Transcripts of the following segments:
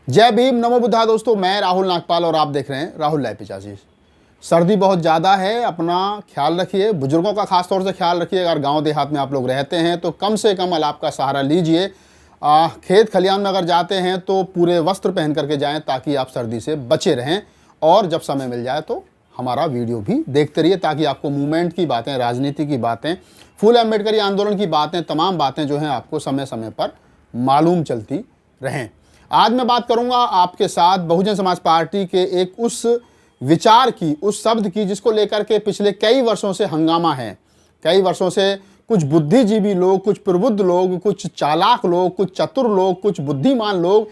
जय भीम, नमो बुद्धा। दोस्तों, मैं राहुल नागपाल और आप देख रहे हैं राहुल लाइव 85। सर्दी बहुत ज़्यादा है, अपना ख्याल रखिए, बुजुर्गों का खास तौर से ख्याल रखिए। अगर गांव देहात में आप लोग रहते हैं तो कम से कम अलाव का सहारा लीजिए। खेत खलियान में अगर जाते हैं तो पूरे वस्त्र पहन करके जाएं ताकि आप सर्दी से बचे रहें। और जब समय मिल जाए तो हमारा वीडियो भी देखते रहिए ताकि आपको मूवमेंट की बातें, राजनीति की बातें, फूले अम्बेडकरी आंदोलन की बातें, तमाम बातें जो हैं आपको समय समय पर मालूम चलती रहें। आज मैं बात करूंगा आपके साथ बहुजन समाज पार्टी के एक उस विचार की, उस शब्द की जिसको लेकर के पिछले कई वर्षों से हंगामा है। कई वर्षों से कुछ बुद्धिजीवी लोग, कुछ प्रबुद्ध लोग, कुछ चालाक लोग, कुछ चतुर लोग, कुछ बुद्धिमान लोग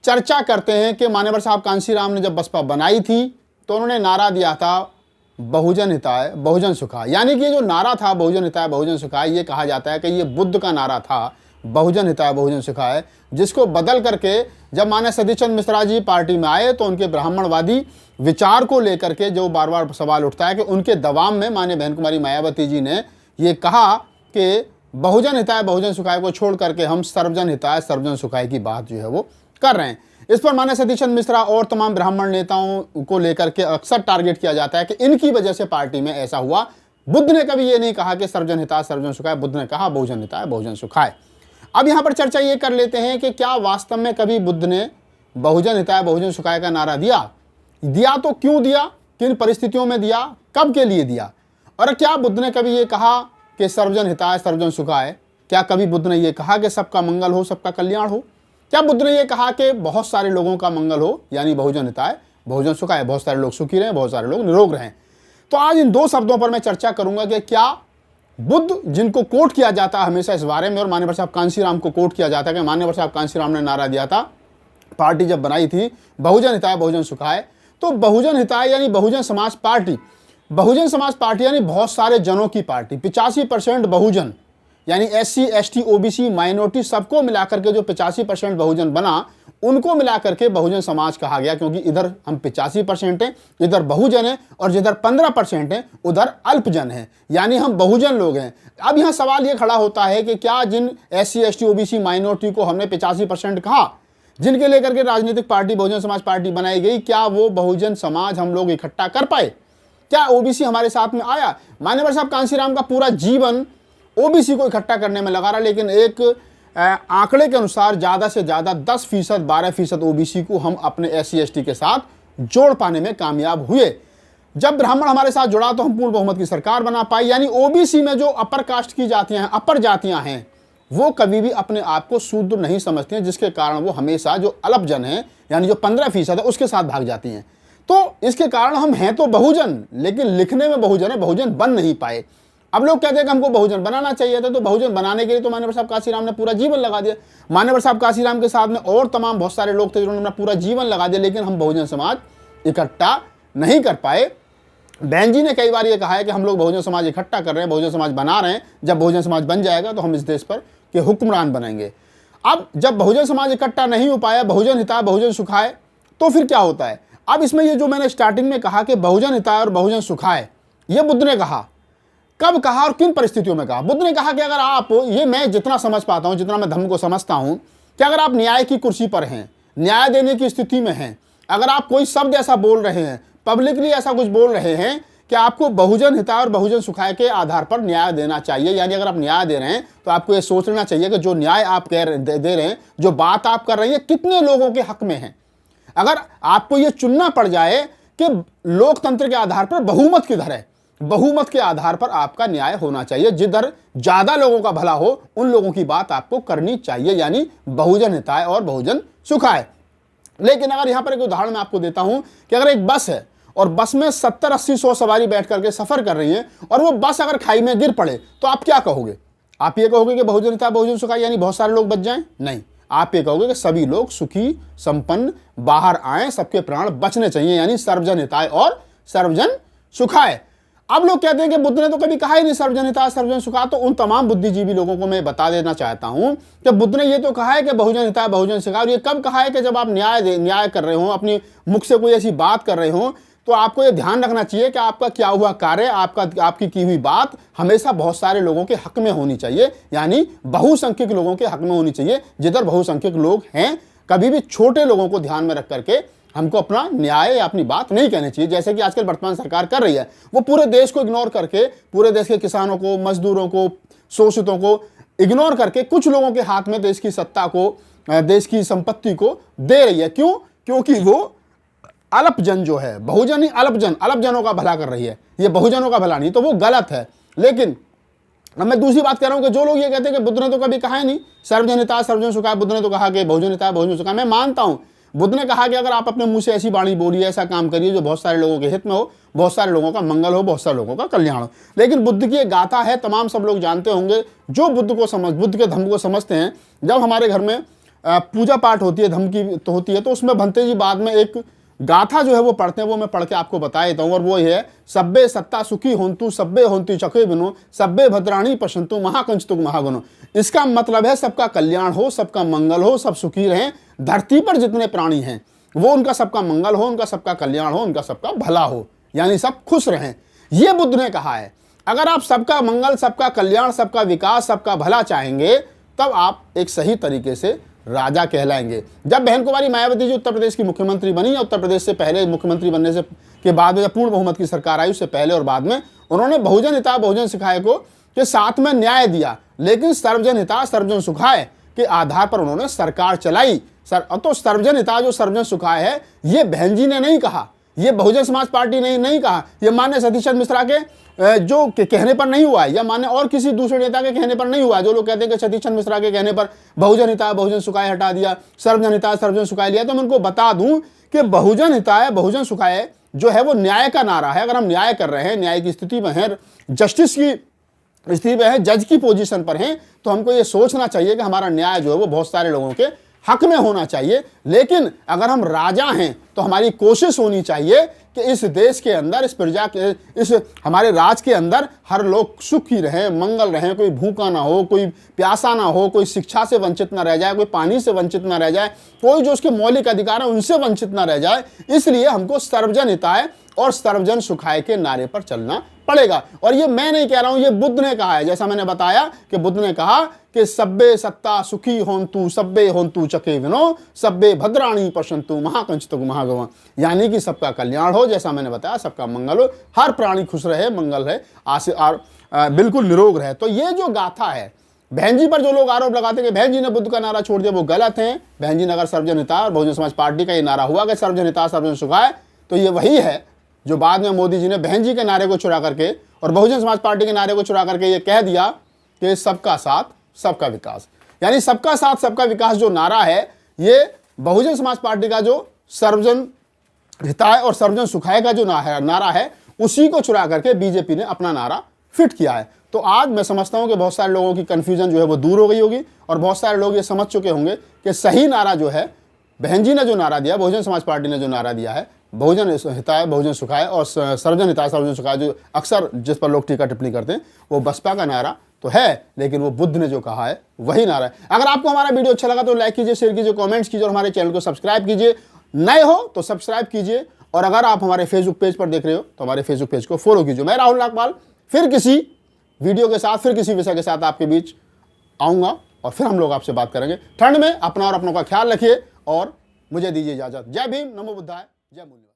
चर्चा करते हैं कि मान्यवर साहब कांशीराम ने जब बसपा बनाई थी तो उन्होंने नारा दिया था बहुजन हिताय बहुजन सुखाय। यानी कि ये जो नारा था बहुजन हिताय बहुजन सुखाय, ये कहा जाता है कि ये बुद्ध का नारा था, बहुजन हिताय बहुजन सुखाय, जिसको बदल करके जब माननीय सतीशचंद्र मिश्रा जी पार्टी में आए तो उनके ब्राह्मणवादी विचार को लेकर के जो बार बार सवाल उठता है कि उनके दबाव में माननीय बहन कुमारी मायावती जी ने ये कहा कि बहुजन हिताय बहुजन सुखाय को छोड़ करके हम सर्वजन हिताय सर्वजन सुखाय की बात जो है वो कर रहे हैं। इस पर माननीय सतीशचंद्र मिश्रा और तमाम ब्राह्मण नेताओं को लेकर के अक्सर टारगेट किया जाता है कि इनकी वजह से पार्टी में ऐसा हुआ। बुद्ध ने कभी ये नहीं कहा कि सर्वजन हिताय सर्वजन सुखाय, बुद्ध ने कहा बहुजन हिताय बहुजन सुखाय। अब यहाँ पर चर्चा ये कर लेते हैं कि क्या वास्तव में कभी बुद्ध ने बहुजन हिताय बहुजन सुखाय का नारा दिया तो क्यों दिया, किन परिस्थितियों में दिया, कब के लिए दिया, और क्या बुद्ध ने कभी ये कहा कि सर्वजन हिताय सर्वजन सुखाय? क्या कभी बुद्ध ने ये कहा कि सबका मंगल हो, सबका कल्याण हो? क्या बुद्ध ने ये कहा कि बहुत सारे लोगों का मंगल हो, यानी बहुजन हिताय बहुजन सुखाय, बहुत सारे लोग सुखी रहें, बहुत सारे लोग निरोग रहें? तो आज इन दो शब्दों पर मैं चर्चा करूंगा कि क्या बुद्ध, जिनको कोट किया जाता है हमेशा इस बारे में, और मान्यवर साहब कांशीराम को कोट किया जाता है कि मान्यवर साहब कांशीराम ने नारा दिया था पार्टी जब बनाई थी बहुजन हिताय बहुजन सुखाय, तो बहुजन हिताय यानी बहुजन समाज पार्टी, बहुजन समाज पार्टी यानी बहुत सारे जनों की पार्टी, 85% बहुजन यानी SC ST OBC माइनॉरिटी सबको मिलाकर के जो 85% बहुजन बना, उनको मिलाकर के बहुजन समाज कहा गया, क्योंकि इधर हम 85% हैं, इधर बहुजन है, और जिधर 15% हैं उधर अल्पजन है, यानी हम बहुजन लोग हैं। अब यहाँ सवाल ये खड़ा होता है कि क्या जिन SC ST OBC माइनॉरिटी को हमने 85% कहा, जिनके लेकर के राजनीतिक पार्टी बहुजन समाज पार्टी बनाई गई, क्या वो बहुजन समाज हम लोग इकट्ठा कर पाए? क्या OBC हमारे साथ में आया? मान्यवर साहब कांशीराम का पूरा जीवन OBC को इकट्ठा करने में लगा रहा, लेकिन एक आंकड़े के अनुसार ज़्यादा से ज़्यादा 10%, 12% OBC को हम अपने SC ST के साथ जोड़ पाने में कामयाब हुए। जब ब्राह्मण हमारे साथ जुड़ा तो हम पूर्ण बहुमत की सरकार बना पाई। यानी OBC में जो अपर कास्ट की जातियां हैं, अपर जातियां हैं, वो कभी भी अपने आप को शूद्र नहीं समझती हैं, जिसके कारण वो हमेशा जो अल्पजन है यानी जो 15% है उसके साथ भाग जाती हैं। तो इसके कारण हम हैं तो बहुजन, लेकिन लिखने में बहुजन है, बहुजन बन नहीं पाए। अब लोग कहते हैं कि हमको बहुजन बनाना चाहिए था, तो बहुजन बनाने के लिए तो मान्यवर साहब कांशीराम ने पूरा जीवन लगा दिया। मान्यवर साहब कांशीराम के साथ में और तमाम बहुत सारे लोग थे जिन्होंने अपना पूरा जीवन लगा दिया, लेकिन हम बहुजन समाज इकट्ठा नहीं कर पाए। बहन जी ने कई बार ये कहा है कि हम लोग बहुजन समाज इकट्ठा कर रहे हैं, बहुजन समाज बना रहे हैं, जब बहुजन समाज बन जाएगा तो हम इस देश पर के हुक्मरान बनेंगे। अब जब बहुजन समाज इकट्ठा नहीं हो पाया, बहुजन हिताय बहुजन सुखाय, तो फिर क्या होता है? अब इसमें ये जो मैंने स्टार्टिंग में कहा कि बहुजन हिताय और बहुजन सुखाय, ये बुद्ध ने कहा, कब कहा और किन परिस्थितियों में कहा? बुद्ध ने कहा कि अगर आप, ये मैं जितना समझ पाता हूं, जितना मैं धर्म को समझता हूं, कि अगर आप न्याय की कुर्सी पर हैं, न्याय देने की स्थिति में हैं, अगर आप कोई शब्द ऐसा बोल रहे हैं, पब्लिकली ऐसा कुछ बोल रहे हैं कि आपको बहुजन हिताय और बहुजन सुखाय के आधार पर न्याय देना चाहिए, यानी अगर आप न्याय दे रहे हैं तो आपको ये सोचना चाहिए कि जो न्याय आप दे रहे हैं, जो बात आप कर रहे हैं, कितने लोगों के हक में है। अगर आपको ये चुनना पड़ जाए कि लोकतंत्र के आधार पर बहुमत किधर है, बहुमत के आधार पर आपका न्याय होना चाहिए, जिधर ज्यादा लोगों का भला हो उन लोगों की बात आपको करनी चाहिए, यानी बहुजन हिताय और बहुजन सुखाय। लेकिन अगर यहां पर एक उदाहरण मैं आपको देता हूं कि अगर एक बस है और बस में 70, 80, 100 सवारी बैठ करके सफर कर रही है और वो बस अगर खाई में गिर पड़े, तो आप क्या कहोगे? आप ये कहोगे कि बहुजन हिताय बहुजन सुखाय यानी बहुत सारे लोग बच जाएं? नहीं, आप ये कहोगे कि सभी लोग सुखी संपन्न बाहर आए, सबके प्राण बचने चाहिए, यानी सर्वजन हिताय और सर्वजन सुखाय। अब लोग कहते हैं कि बुद्ध ने तो कभी कहा ही नहीं सर्वजन हिताय सर्वजन सुखाय, तो उन तमाम बुद्धिजीवी लोगों को मैं बता देना चाहता हूं कि बुद्ध ने ये तो कहा है कि बहुजन हिताय बहुजन सुखाय, और ये कब कहा है कि जब आप न्याय कर रहे हो, अपनी मुख से कोई ऐसी बात कर रहे हो, तो आपको ये ध्यान रखना चाहिए कि आपका क्या हुआ कार्य, आपकी की हुई बात हमेशा बहुत सारे लोगों के हक में होनी चाहिए, यानी बहुसंख्यक लोगों के हक में होनी चाहिए। जिधर बहुसंख्यक लोग हैं, कभी भी छोटे लोगों को ध्यान में रख करके हमको अपना न्याय या अपनी बात नहीं कहनी चाहिए, जैसे कि आजकल वर्तमान सरकार कर रही है। वो पूरे देश को इग्नोर करके, पूरे देश के किसानों को, मजदूरों को, शोषितों को इग्नोर करके कुछ लोगों के हाथ में देश की सत्ता को, देश की संपत्ति को दे रही है। क्यों? क्योंकि वो अल्पजन जो है, बहुजन ही अल्पजनों का भला कर रही है, ये बहुजनों का भला नहीं, तो वो गलत है। लेकिन अब मैं दूसरी बात कह रहा हूं कि जो लोग ये कहते हैं कि बुद्ध ने तो कभी कहा ही नहीं सर्वजन हिताय सर्वजन सुखाय, बुद्ध ने तो कहा कि बहुजन हिताय बहुजन सुखाय। मैं मानता हूं बुद्ध ने कहा कि अगर आप अपने मुंह से ऐसी वाणी बोलिए, ऐसा काम करिए जो बहुत सारे लोगों के हित में हो, बहुत सारे लोगों का मंगल हो, बहुत सारे लोगों का कल्याण हो। लेकिन बुद्ध की एक गाथा है, तमाम सब लोग जानते होंगे, जो बुद्ध के धम्म को समझते हैं। जब हमारे घर में पूजा पाठ होती है, धम्म की तो होती है, तो उसमें भंते जी बाद में एक गाथा जो है वो पढ़ते हैं, वो मैं पढ़ के आपको बता देता हूँ। और वो ये है, सब्बे सत्ता सुखी होंतु सब्बे होंतु चके बिनो सब्बे भद्राणी पशंतु महाकंचतु महागुनो। इसका मतलब है सबका कल्याण हो, सबका मंगल हो, सब सुखी रहें। धरती पर जितने प्राणी हैं वो उनका सबका मंगल हो, उनका सबका कल्याण हो, उनका सबका भला हो, यानी सब खुश रहें। ये बुद्ध ने कहा है। अगर आप सबका मंगल, सबका कल्याण, सबका विकास, सबका भला चाहेंगे, तब आप एक सही तरीके से राजा कहलाएंगे। जब बहन कुमारी मायावती जी उत्तर प्रदेश की मुख्यमंत्री बनी, या उत्तर प्रदेश से पहले मुख्यमंत्री बनने से के बाद में, जब पूर्ण बहुमत की सरकार आई उससे पहले और बाद में, उन्होंने बहुजन हिताय बहुजन सुखाय को के साथ में न्याय दिया, लेकिन सर्वजन हिताय सर्वजन सुखाय के आधार पर उन्होंने सरकार चलाई। तो सर्वजन हिताय जो सर्वजन सुखाय है, ये बहन जी ने नहीं कहा, ये बहुजन समाज पार्टी ने नहीं कहा, ये माननीय सतीश चंद्र मिश्रा के जो कहने पर नहीं हुआ है, या माने और किसी दूसरे नेता के कहने पर नहीं हुआ है। जो लोग कहते हैं कि सतीश चंद्र मिश्रा के कहने पर बहुजन हिताय बहुजन सुखाय हटा दिया, सर्वजन हिताय सर्वजन सुखाय लिया, तो मैं उनको बता दूं कि बहुजन हिताय बहुजन सुखाय जो है वो न्याय का नारा है। अगर हम न्याय कर रहे हैं, न्याय की स्थिति में हैं, जस्टिस की स्थिति में है, जज की पोजीशन पर हैं, तो हमको ये सोचना चाहिए कि हमारा न्याय जो है वो बहुत सारे लोगों के हक में होना चाहिए। लेकिन अगर हम राजा हैं तो हमारी कोशिश होनी चाहिए कि इस देश के अंदर, इस प्रजा के, इस हमारे राज के अंदर हर लोग सुखी रहें, मंगल रहें, कोई भूखा ना हो, कोई प्यासा ना हो, कोई शिक्षा से वंचित ना रह जाए, कोई पानी से वंचित ना रह जाए, कोई जो उसके मौलिक अधिकार हैं उनसे वंचित ना रह जाए। इसलिए हमको सर्वजन हिताय और सर्वजन सुखाय के नारे पर चलना पड़ेगा। और ये मैं नहीं कह रहा हूं, ये बुद्ध ने कहा है। जैसा मैंने बताया कि बुद्ध ने कहा कि सब्बे सत्ता सुखी होंतु सब्बे होंतु चके विनो सब्बे भद्राणी पशंतु महाकंचतु महागवा, यानी कि सबका कल्याण हो, जैसा मैंने बताया सबका मंगल हो, हर प्राणी खुश रहे, मंगल रहे, और बिल्कुल निरोग रहे। तो ये जो गाथा है, बहन जी पर जो लोग आरोप लगाते हैं कि बहन जी ने बुद्ध का नारा छोड़ दिया, वो गलत है। बहन जी ने अगर सर्वजन हिताय और बहुजन समाज पार्टी का ये नारा हुआ कि सर्वजन हिताय सर्वजन सुखाय, तो ये वही है जो बाद में मोदी जी ने बहन जी के नारे को चुरा करके और बहुजन समाज पार्टी के नारे को चुरा करके ये कह दिया कि सबका साथ सबका विकास। यानी सबका साथ सबका विकास जो नारा है, ये बहुजन समाज पार्टी का जो सर्वजन हिताय और सर्वजन सुखाय का जो नारा है, उसी को चुरा करके बीजेपी ने अपना नारा फिट किया है। तो आज मैं समझता हूं कि बहुत सारे लोगों की कन्फ्यूजन जो है वो दूर हो गई होगी, और बहुत सारे लोग ये समझ चुके होंगे कि सही नारा जो है, बहन जी ने जो नारा दिया, बहुजन समाज पार्टी ने जो नारा दिया है, बहुजन हिताय बहुजन सुखाय और सर्वजन हिताय सर्वजन सुखाय, जो अक्सर जिस पर लोग टीका टिप्पणी करते हैं, वो बसपा का नारा तो है, लेकिन वो बुद्ध ने जो कहा है वही नारा है। अगर आपको हमारा वीडियो अच्छा लगा तो लाइक कीजिए, शेयर कीजिए, कमेंट्स कीजिए, और हमारे चैनल को सब्सक्राइब कीजिए। नए हो तो सब्सक्राइब कीजिए, और अगर आप हमारे फेसबुक पेज पर देख रहे हो तो हमारे फेसबुक पेज को फॉलो कीजिए। मैं राहुल नागपाल फिर किसी वीडियो के साथ, फिर किसी विषय के साथ आपके बीच आऊँगा, और फिर हम लोग आपसे बात करेंगे। ठंड में अपना और अपनों का ख्याल रखिए, और मुझे दीजिए इजाजत। जय भीम, नमो बुद्धाय, जय मूल्य।